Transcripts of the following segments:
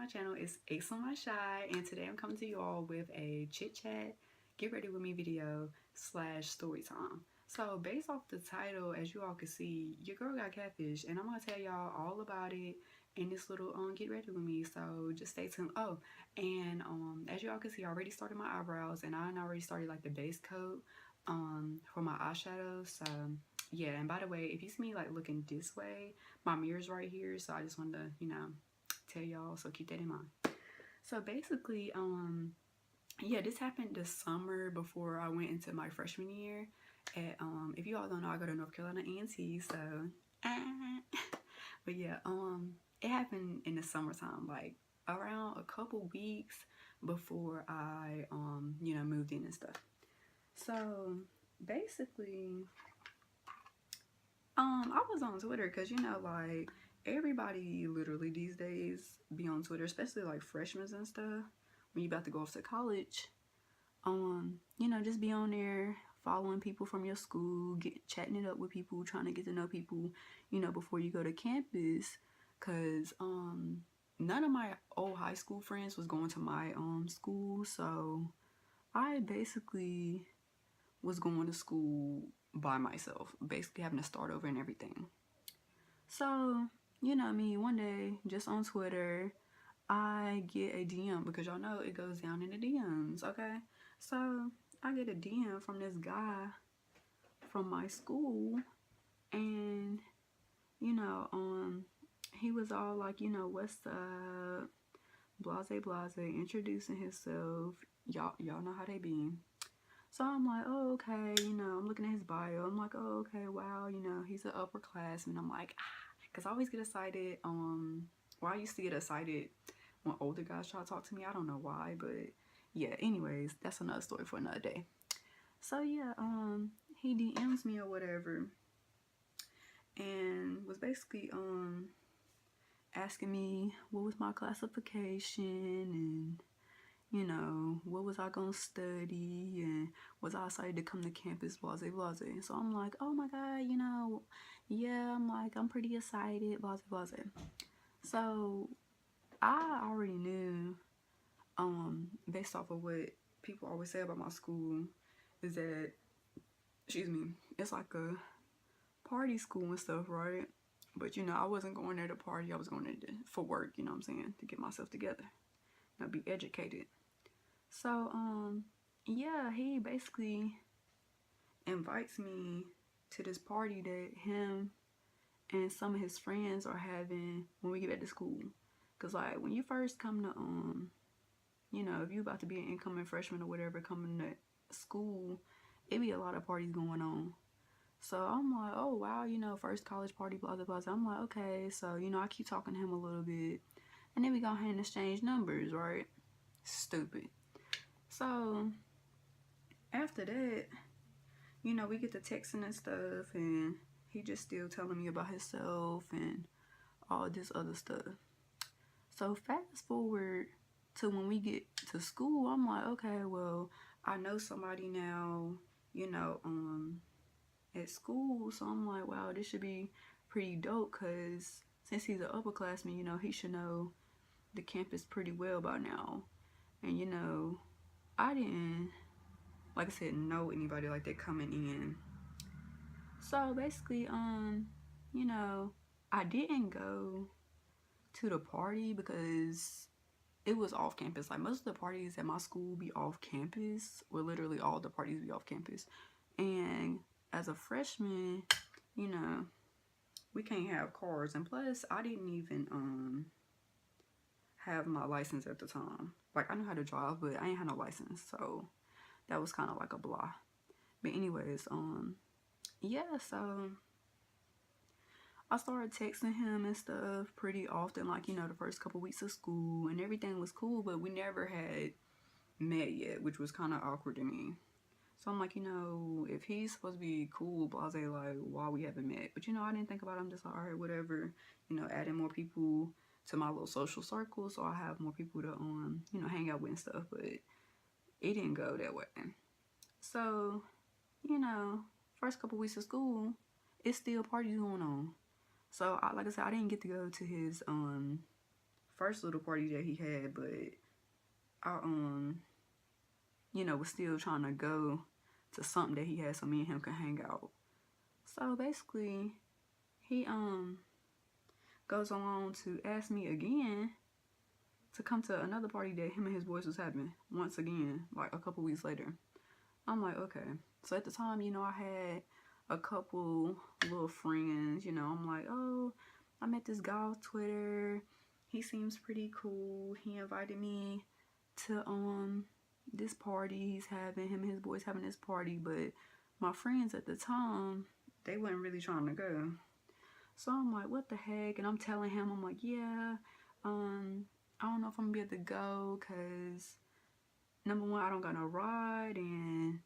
my channel. It's Ace on My Shy, and today I'm coming to you all with a chit chat, get ready with me video slash story time. So based off the title, as you all can see, your girl got catfish, and I'm gonna tell y'all all about it in this little get ready with me. So just stay tuned. Oh, and as you all can see, I already started my eyebrows, and I already started like the base coat for my eyeshadow. So yeah, and by the way, if you see me like looking this way, my mirror's right here, so I just wanted to tell y'all, so keep that in mind. So basically, yeah, this happened this summer before I went into my freshman year at if you all don't know, I go to North Carolina A&T, so but yeah, it happened in the summertime, like around a couple weeks before I moved in and stuff. So basically, I was on Twitter because like everybody literally these days be on Twitter, especially like freshmen and stuff. When you about to go off to college, just be on there following people from your school, chatting it up with people, trying to get to know people, before you go to campus. Cause none of my old high school friends was going to my school, so I basically was going to school by myself, basically having to start over and everything. So, me, one day, just on Twitter, I get a DM, because y'all know it goes down in the DMs, okay? So, I get a DM from this guy from my school, and, he was all like, what's up, blase blase, introducing himself. Y'all know how they be. So I'm like, oh, okay, I'm looking at his bio. I'm like, oh, okay, wow, he's an upperclassman. I'm like, because I always get excited. Well, I used to get excited when older guys try to talk to me. I don't know why, but yeah, anyways, that's another story for another day. So yeah, he DMs me or whatever, and was basically asking me what was my classification and what was I gonna study, and was I excited to come to campus, blase blase. So I'm like, oh my god, yeah, I'm like, I'm pretty excited, blase blase. So I already knew, based off of what people always say about my school, is that, excuse me, it's like a party school and stuff, right? But I wasn't going there to party, I was going there for work, you know what I'm saying, to get myself together, be educated. So, yeah, he basically invites me to this party that him and some of his friends are having when we get back to school. Cause like when you first come to, if you about to be an incoming freshman or whatever coming to school, it be a lot of parties going on. So I'm like, oh wow, first college party, blah blah blah. I'm like, okay, so I keep talking to him a little bit, and then we go ahead and exchange numbers, right? Stupid. So after that, we get to texting and stuff, and he just still telling me about himself and all this other stuff. So fast forward to when we get to school, I'm like, okay, well, I know somebody now, at school. So I'm like, wow, this should be pretty dope, because since he's an upperclassman, he should know the campus pretty well by now. And I didn't, like I said, know anybody like that coming in. So basically, I didn't go to the party because it was off campus. Like most of the parties at my school be off campus, or literally all the parties be off campus. And as a freshman, we can't have cars. And plus, I didn't even have my license at the time. Like I knew how to drive, but I ain't had no license, so that was kind of like a blah. But anyways, yeah, so I started texting him and stuff pretty often, like, the first couple weeks of school, and everything was cool, but we never had met yet, which was kind of awkward to me. So I'm like, if he's supposed to be cool, blase, like, why we haven't met? But, I didn't think about it. I'm just like, all right, whatever, adding more people to my little social circle, so I have more people to, hang out with and stuff, but it didn't go that way. So, first couple weeks of school, it's still parties going on. So, like I said, I didn't get to go to his first little party that he had, but I was still trying to go to something that he had so me and him could hang out. So basically, he goes on to ask me again to come to another party that him and his boys was having once again, like a couple weeks later. I'm like, okay. So at the time, I had a couple little friends, I'm like, oh, I met this guy on Twitter. He seems pretty cool. He invited me to this party he's having. Him and his boys having this party, but my friends at the time, they weren't really trying to go. So I'm like, what the heck? And I'm telling him, I'm like, yeah, I don't know if I'm gonna be able to go, cause number one, I don't got no ride, and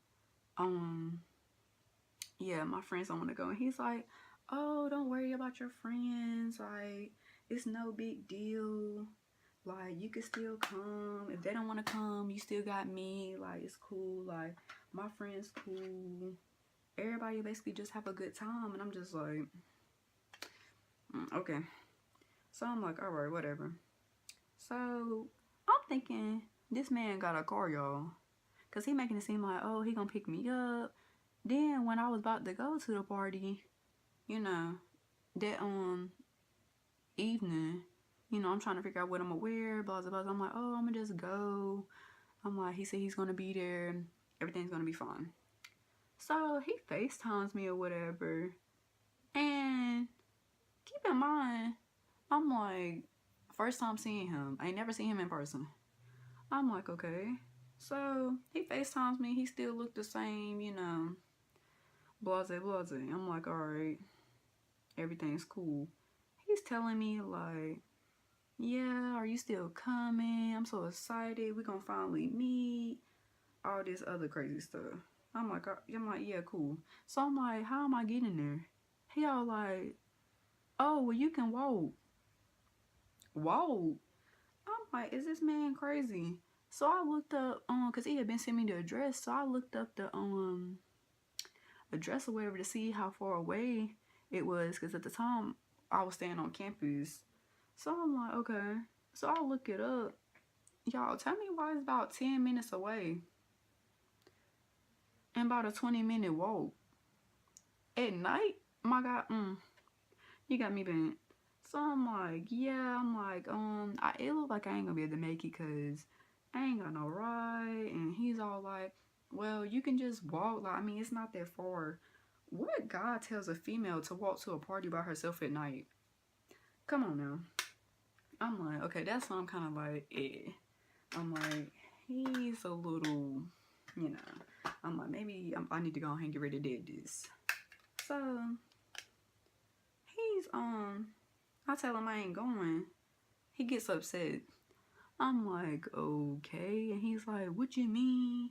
yeah, my friends don't want to go. And he's like, oh, don't worry about your friends, like, it's no big deal, like, you can still come. If they don't want to come, you still got me, like, it's cool, like, my friends cool, everybody basically just have a good time. And I'm just like, okay. So I'm like, all right, whatever. So I'm thinking this man got a car, y'all, cause he making it seem like, oh, he gonna pick me up. Then when I was about to go to the party, that evening, I'm trying to figure out what I'm gonna wear, blah blah blah. I'm like, oh, I'm gonna just go. I'm like, he said he's gonna be there, everything's gonna be fine. So he FaceTimes me or whatever, and keep in mind, I'm like, first time seeing him. I ain't never seen him in person. I'm like, okay. So he FaceTimes me. He still looked the same, blase blase. I'm like, all right, everything's cool. He's telling me like, yeah, are you still coming? I'm so excited. We're gonna finally meet. All this other crazy stuff. I'm like, yeah, cool. So I'm like, how am I getting there? He all like, oh, well, you can walk. Walk. I'm like, is this man crazy? So I looked up, cause he had been sending me the address. So I looked up the address or whatever to see how far away it was, cause at the time I was staying on campus. So I'm like, okay. So I look it up. Y'all, tell me why it's about 10 minutes away and about a 20-minute walk at night. My God, you got me bent. So I'm like, yeah, it look like I ain't gonna be able to make it cause I ain't got no ride. And he's all like, well, you can just walk. Like, I mean, it's not that far. What guy tells a female to walk to a party by herself at night? Come on now. I'm like, okay, that's why I'm kind of like, eh. I'm like, he's a little, I'm like, maybe I need to go ahead and get rid of this. So he's I tell him I ain't going. He gets upset. I'm like, okay. And he's like, what you mean?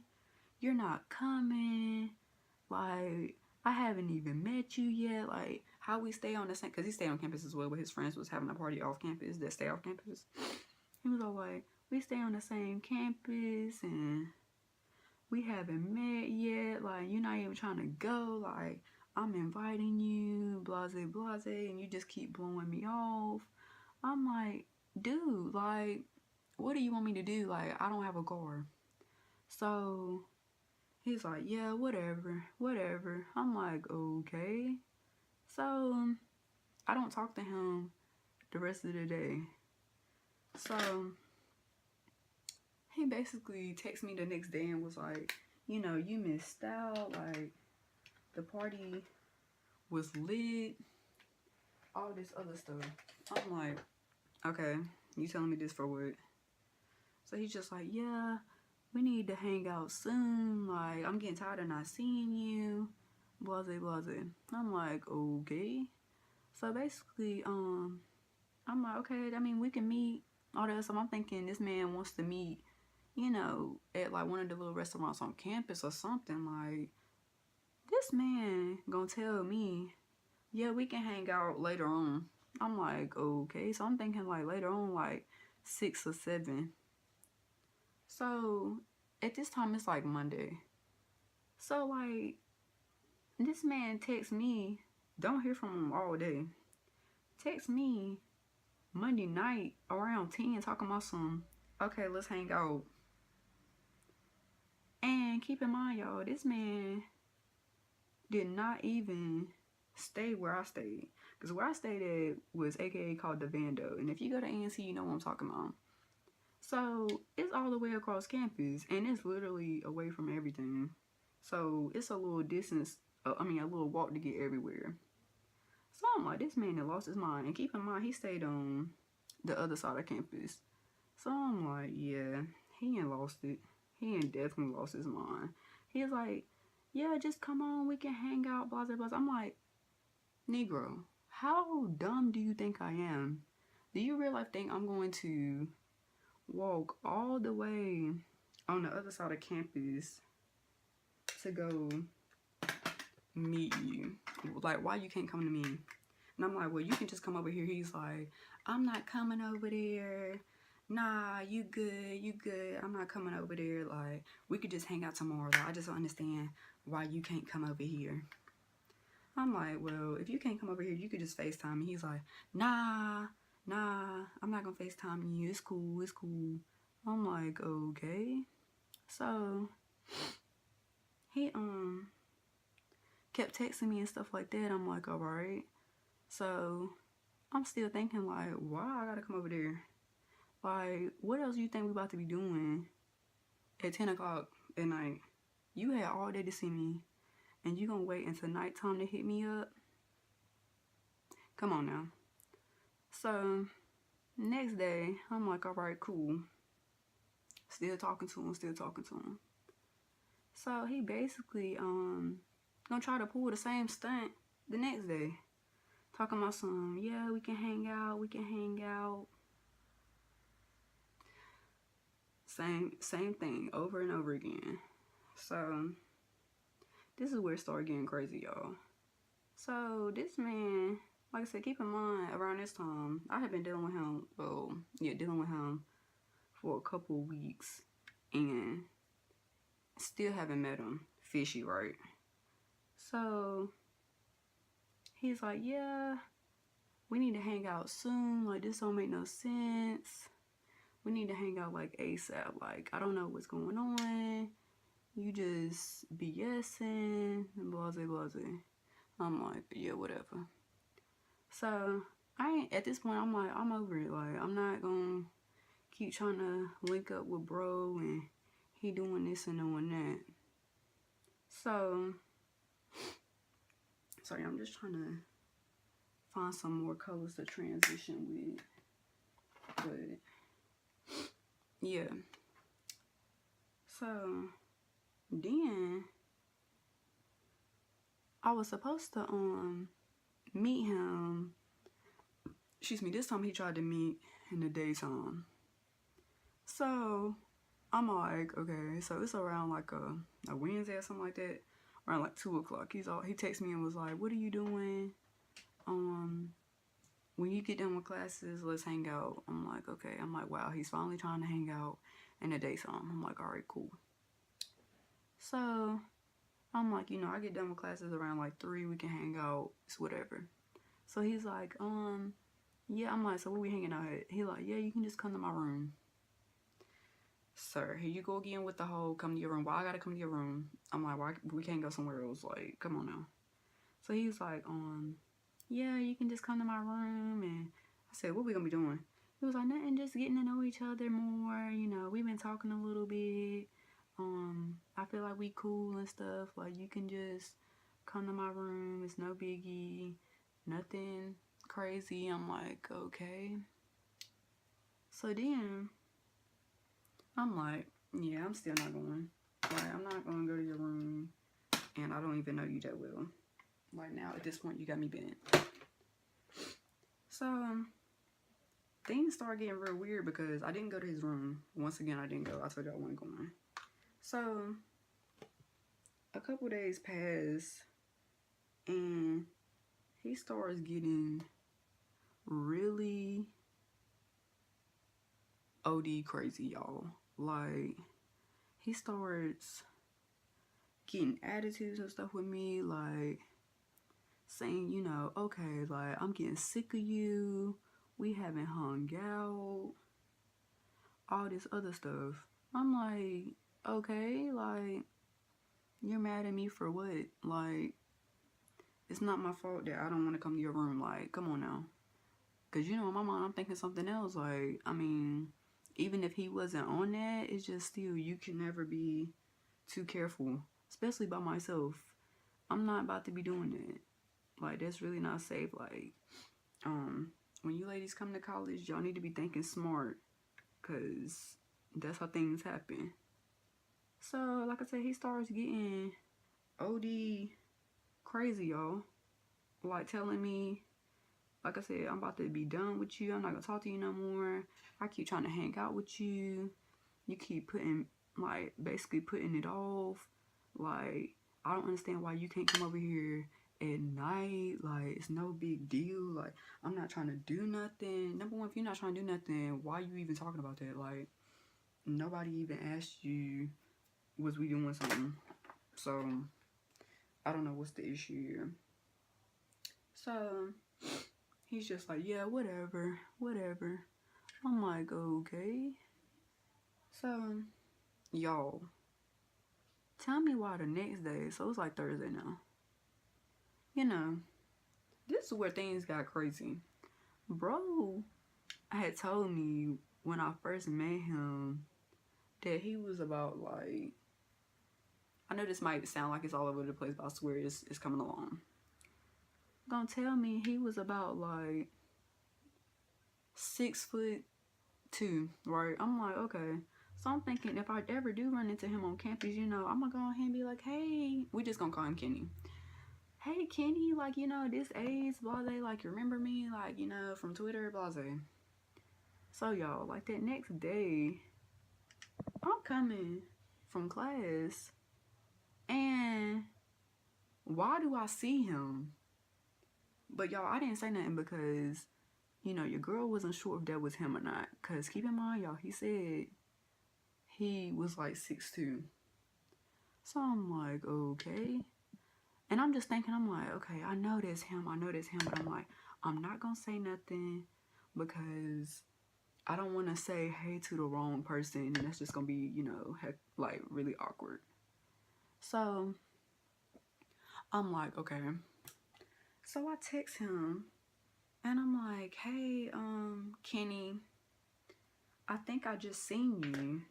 You're not coming? Like, I haven't even met you yet. Like, how we stay on the same, because he stayed on campus as well, but his friends was having a party off campus that stay off campus. He was all like, we stay on the same campus and we haven't met yet. Like, you're not even trying to go. Like, I'm inviting you, blase blase, and you just keep blowing me off. I'm like, dude, like, what do you want me to do? Like, I don't have a car. So he's like, yeah, whatever. I'm like, okay. So I don't talk to him the rest of the day. So he basically texted me the next day and was like, you missed out. Like, the party was lit. All this other stuff. I'm like, okay, you telling me this for what? So he's just like, yeah, we need to hang out soon. Like, I'm getting tired of not seeing you. Blase blase. I'm like, okay. So basically, I'm like, okay, I mean, we can meet. All that. So I'm thinking this man wants to meet, at like one of the little restaurants on campus or something. Like, this man gonna tell me, yeah, we can hang out later on. I'm like, okay. So I'm thinking like later on, like 6 or 7. So at this time, it's like Monday. So like, this man texts me, don't hear from him all day. Text me Monday night around 10 talking about some, okay, let's hang out. And keep in mind, y'all, this man did not even stay where I stayed. Because where I stayed at was AKA called the Vando. And if you go to ANC, you know what I'm talking about. So it's all the way across campus. And it's literally away from everything. So it's a little distance, a little walk to get everywhere. So I'm like, this man had lost his mind. And keep in mind, he stayed on the other side of campus. So I'm like, yeah, he ain't lost it. He ain't definitely lost his mind. He's like, yeah, just come on, we can hang out, blah, blah, blah. I'm like, Negro, how dumb do you think I am? Do you really think I'm going to walk all the way on the other side of campus to go meet you? Like, why you can't come to me? And I'm like, well, you can just come over here. He's like, I'm not coming over there. Nah, you good. I'm not coming over there. Like, we could just hang out tomorrow. Like, I just don't understand why you can't come over here. I'm like, well, if you can't come over here, you could just FaceTime me. He's like, nah, I'm not gonna FaceTime you. It's cool. I'm like, okay. So he kept texting me and stuff like that. I'm like, all right. So I'm still thinking, like, why I gotta come over there? Like, what else you think we about to be doing at 10 o'clock at night? You had all day to see me, and you gonna wait until nighttime to hit me up? Come on now. So next day, I'm like, all right, cool. Still talking to him. So he basically gonna try to pull the same stunt the next day. Talking about some, yeah, we can hang out. Same thing over and over again. So this is where it started getting crazy, y'all. So this man, like I said, keep in mind, around this time, I had been dealing with him for a couple weeks and still haven't met him. Fishy, right? So he's like, yeah, we need to hang out soon. Like, this don't make no sense. We need to hang out like ASAP. Like, I don't know what's going on. You just BSing and blase. I'm like, yeah, whatever. So at this point, I'm like, I'm over it. Like, I'm not gonna keep trying to link up with bro and he doing this and doing that. So, sorry, I'm just trying to find some more colors to transition with. But yeah. So then I was supposed to meet him. This time he tried to meet in the daytime. So I'm like, okay, so it's around like a Wednesday or something like that, around like 2 o'clock. He texted me and was like, what are you doing? When you get done with classes, let's hang out. I'm like, okay. I'm like, wow, he's finally trying to hang out in the daytime. I'm like, all right, cool. So I'm like, I get done with classes around like 3, we can hang out, it's whatever. So he's like, yeah. I'm like, so where we hanging out at? He's like, yeah, you can just come to my room. Sir, here you go again with the whole come to your room. Why I gotta come to your room? I'm like, why we can't go somewhere else? Like, come on now. So he's like, yeah, you can just come to my room. And I said, what we gonna be doing? He was like, nothing, just getting to know each other more. We've been talking a little bit. I feel like we cool and stuff. Like, you can just come to my room. It's no biggie. Nothing crazy. I'm like, okay. So then I'm like, yeah, I'm still not going. Like, I'm not going to go to your room. And I don't even know you that well. Like, now, at this point, you got me bent. So things started getting real weird because I didn't go to his room. Once again, I didn't go. I told you I wasn't going. So a couple days pass and he starts getting really OD crazy, y'all. Like, he starts getting attitudes and stuff with me, like saying, okay, like, I'm getting sick of you. We haven't hung out, all this other stuff. I'm like, okay, like, you're mad at me for what? Like, it's not my fault that I don't want to come to your room. Like, come on now. Because, you know, in my mind, I'm thinking something else. Like, I mean, even if he wasn't on that, it's just still, you can never be too careful, especially by myself. I'm not about to be doing that. Like, that's really not safe. Like, when you ladies come to college, y'all need to be thinking smart, because that's how things happen. So, like I said, he starts getting OD crazy, y'all. Like, telling me, like I said, I'm about to be done with you. I'm not gonna talk to you no more. I keep trying to hang out with you. You keep putting, like, basically putting it off. Like, I don't understand why you can't come over here at night. Like, it's no big deal. Like, I'm not trying to do nothing. Number one, if you're not trying to do nothing, why are you even talking about that? Like, nobody even asked you, was we doing something? So, I don't know what's the issue here. So, he's just like, yeah, whatever. I'm like, okay. So, y'all, tell me why the next day, so it's like Thursday now. You know, this is where things got crazy. Bro had told me when I first met him that he was about, like, I know this might sound like it's all over the place, but I swear it's coming along. Gonna tell me he was about, like, 6'2", right? I'm like, okay. So I'm thinking if I ever do run into him on campus, you know, I'm gonna go ahead and be like, hey, we just gonna call him Kenny. Hey, Kenny, like, you know, this age, blase, like, you remember me, like, you know, from Twitter, blase. So, y'all, like, that next day, I'm coming from class, and why do I see him? But, y'all, I didn't say nothing because, you know, your girl wasn't sure if that was him or not. Because, keep in mind, y'all, he said he was, like, 6'2". So, I'm like, okay. And I'm just thinking, I'm like, okay, I know that's him, but I'm like, I'm not gonna say nothing because I don't want to say hey to the wrong person, and that's just gonna be, you know, like, really awkward. So, I'm like, okay. So, I text him, and I'm like, hey, Kenny, I think I just seen you.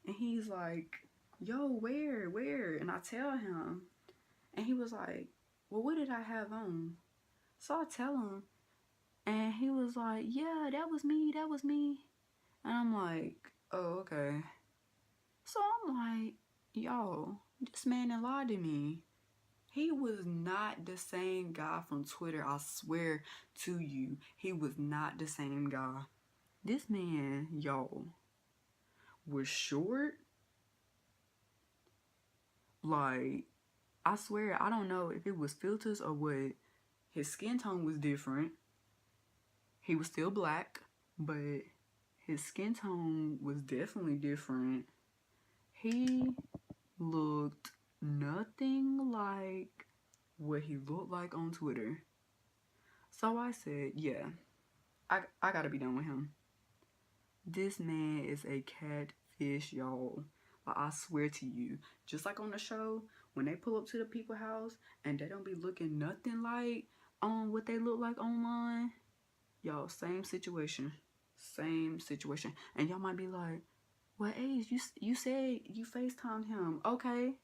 And he's like, yo, where? And I tell him, and he was like, well, what did I have on? So I tell him, and he was like, yeah, that was me. And I'm like, oh, okay. So I'm like, yo, this man that lied to me. He was not the same guy from Twitter. I swear to you, he was not the same guy. This man, yo, was short. Like, I swear, I don't know if it was filters or what. His skin tone was different. He was still black, but his skin tone was definitely different. He looked nothing like what he looked like on Twitter. So I said, yeah, I gotta be done with him. This man is a catfish, y'all. But I swear to you, just like on the show, when they pull up to the people's house and they don't be looking nothing like what they look like online, y'all, same situation. And y'all might be like, well, Ace, you said you FaceTimed him. Okay.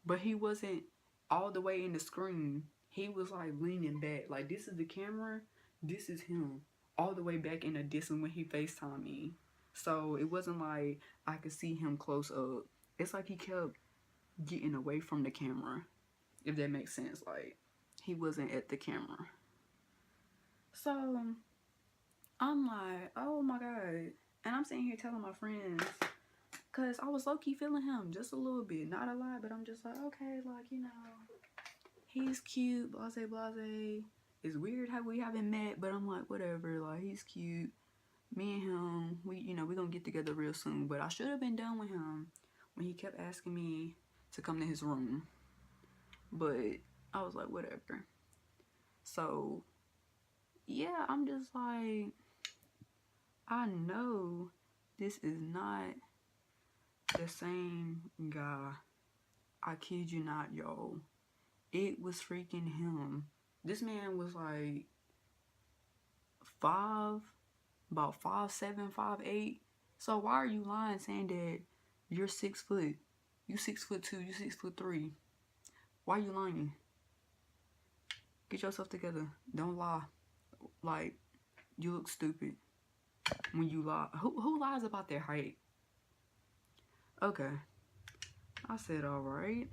But he wasn't all the way in the screen. He was like leaning back. Like, this is the camera. This is him. All the way back in the distance when he FaceTimed me. So it wasn't like I could see him close up. It's like he kept getting away from the camera. If that makes sense. Like, he wasn't at the camera. So I'm like, oh my God. And I'm sitting here telling my friends, because I was low-key feeling him just a little bit. Not a lot, but I'm just like, okay, like, you know, he's cute, blase, blase. It's weird how we haven't met, but I'm like, whatever. Like, he's cute. Me and him, we're gonna get together real soon. But I should have been done with him when he kept asking me to come to his room. But I was like, whatever. So, yeah, I'm just like, I know this is not the same guy. I kid you not, yo. It was freaking him. This man was like about 5'7", 5'8". So why are you lying saying that you're 6 foot? You 6'2", you 6'3". Why are you lying? Get yourself together. Don't lie. Like, you look stupid when you lie. Who lies about their height? Okay. I said alright.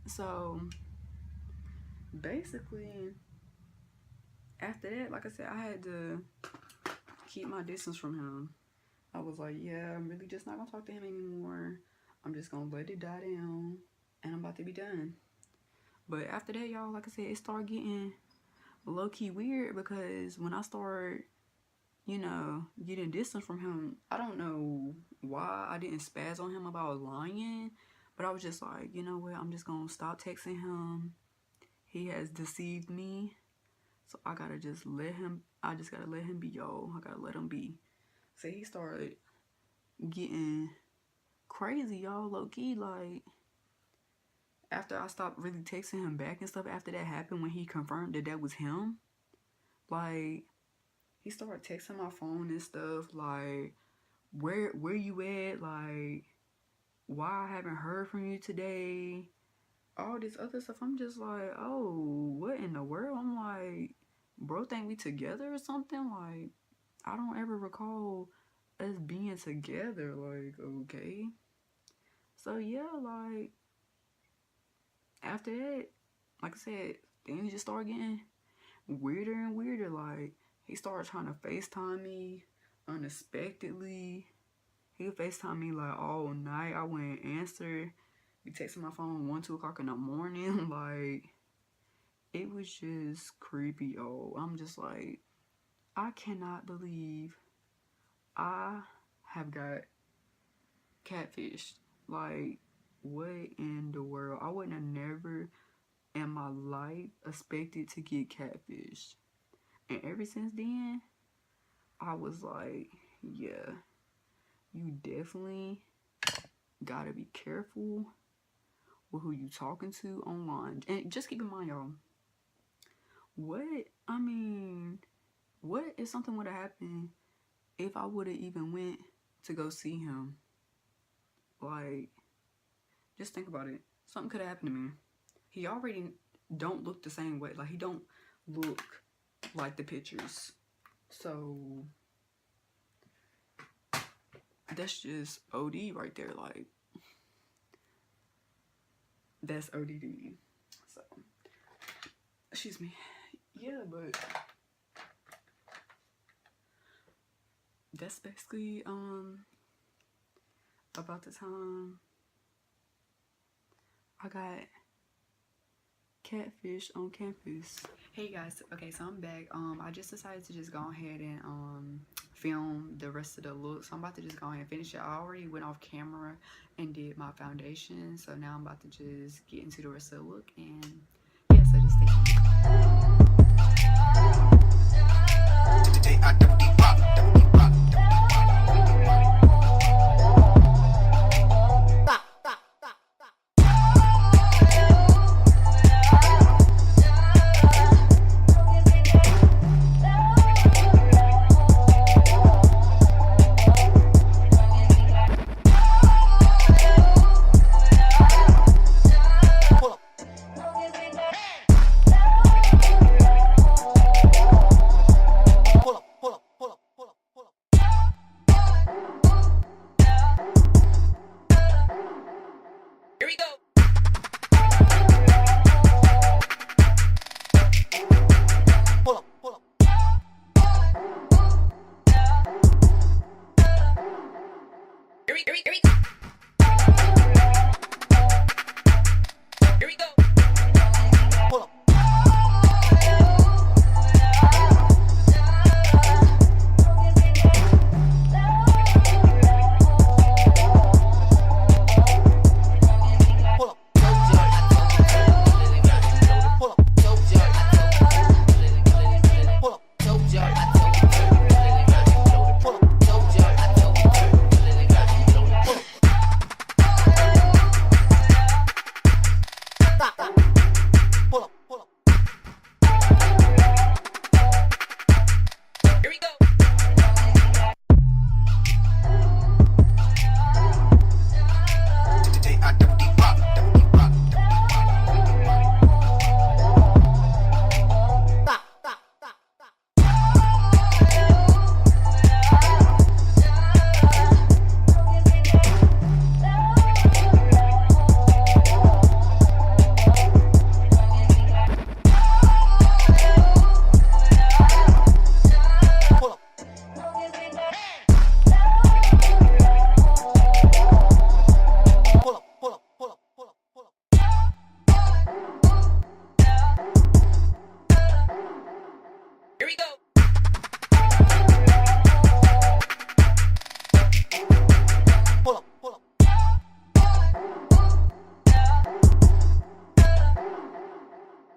So basically after that, like I said, I had to keep my distance from him. I was like, yeah, I'm really just not gonna talk to him anymore. I'm just gonna let it die down and I'm about to be done. But after that, y'all, like I said, it started getting low-key weird because when I started, you know, getting distance from him, I don't know why I didn't spaz on him about lying, but I was just like, you know what, I'm just gonna stop texting him. He has deceived me, so I gotta just let him, I just gotta let him be, yo. I gotta let him be. So he started getting crazy, y'all, low-key. Like, after I stopped really texting him back and stuff, after that happened, when he confirmed that that was him, like, he started texting my phone and stuff, like, where you at? Like, why I haven't heard from you today? All this other stuff. I'm just like, oh, what in the world? I'm like, bro, think we together or something? Like, I don't ever recall us being together. Like, okay. So yeah, like, after that, like I said, things just started getting weirder and weirder. Like, he started trying to FaceTime me unexpectedly. He would FaceTime me like all night. I wouldn't answer. Be texting my phone 1, 2 o'clock in the morning. Like, it was just creepy, yo. I'm just like, I cannot believe I have got catfished. Like, what in the world? I wouldn't have never in my life expected to get catfished. And ever since then, I was like, yeah, you definitely gotta be careful with who you talking to online. And just keep in mind, y'all, what if something would have happened if I would have even went to go see him? Like, just think about it. Something could have happened to me. He already don't look the same way. Like, he don't look like the pictures. So that's just OD right there. Like, that's ODD. So, excuse me. Yeah, but that's basically about the time I got catfish on campus. Hey guys, okay, so I'm back. I just decided to just go ahead and film the rest of the look. So I'm about to just go ahead and finish it. I already went off camera and did my foundation, so now I'm about to just get into the rest of the look. And yeah, so just stay tuned. we go. Pull up, pull up.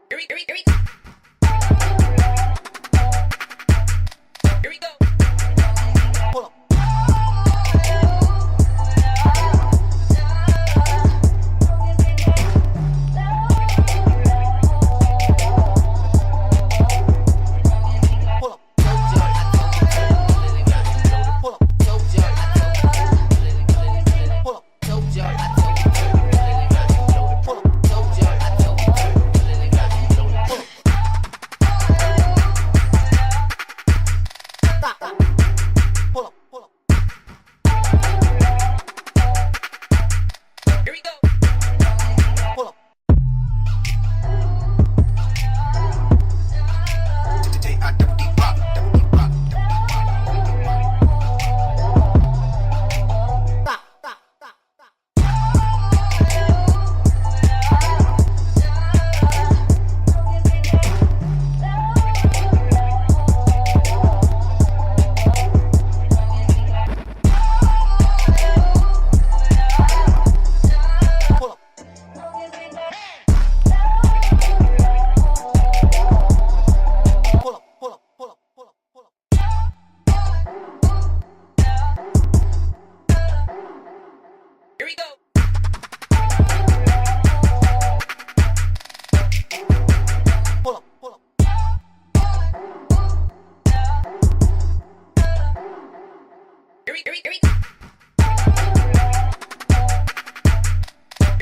Here we go. Here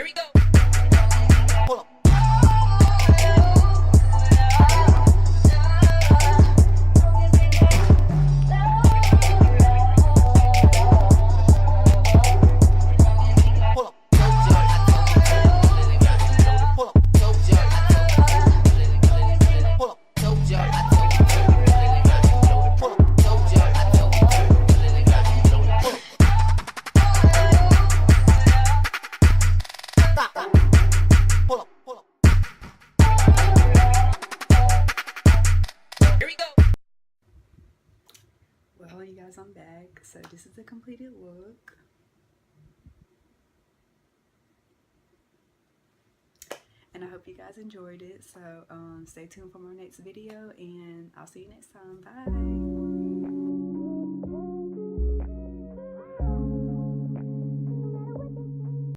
we go. Pull up. Well, you guys, I'm back. So this is the completed look. And I hope you guys enjoyed it. So stay tuned for my next video, and I'll see you next time. Bye.